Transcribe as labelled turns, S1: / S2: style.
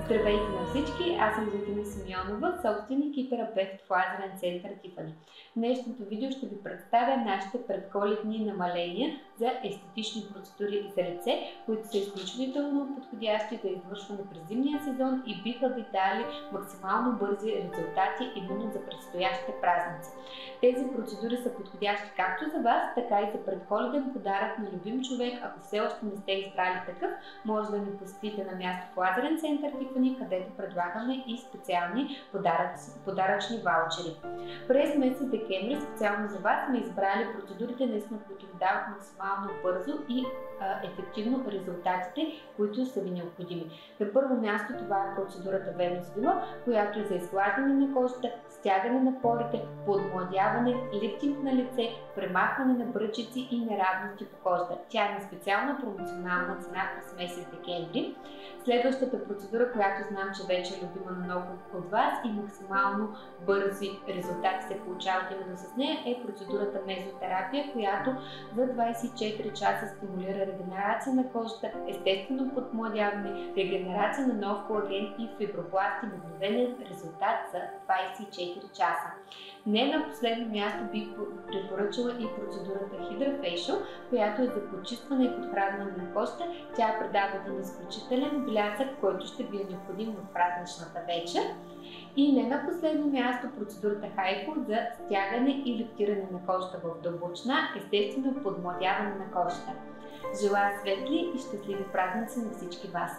S1: Здравейте на всички! Аз съм Златина Симеонова, собственик и терапевт в Лазерен център Тифани. В днешното видео ще ви представя нашите предколедни намаления за естетични процедури за лице, които са изключително подходящи за извършване през зимния сезон и биха ви дали максимално бързи резултати именно за предстоящите празници. Тези процедури са подходящи както за вас, така и за предколеден подарък на любим човек. Ако все още не сте избрали такъв, може да ни посетите на място в Лазерен център Тифани, където предлагаме и специални подаръчни ваучери. През месец декември специално за вас сме избрали процедурите, наистина, които ви дават максимално бързо и ефективно резултатите, които са ви необходими. На първо място това е процедурата Venus Villa, която е за изглаждане на кожата, стягане на порите, подмладяване, лифтинг на лице, премахване на бръчици и неравности по кожата. Тя е на специална промоционална цена през месец декември. Следващата процедура, която знам, че вече е любима на много от вас и максимално бързи резултати се получават именно с нея, е процедурата мезотерапия, която за 24 часа стимулира регенерация на кожата, естествено подмладяване, регенерация на нов колаген и фибробласти, мгновен резултат за 24 часа. Не на последно място бих препоръчала и процедурата Hydra Facial, която е за почистване и подхранване на кожата. Тя предава един изключителен блясък, който ще ви е необходим в празничната вечер. И не на последно място процедурата Hypo за стягане и лифтиране на кожата в дълбочина, естествено подмладяване на кожата. Желая светли и щастливи празници на всички вас!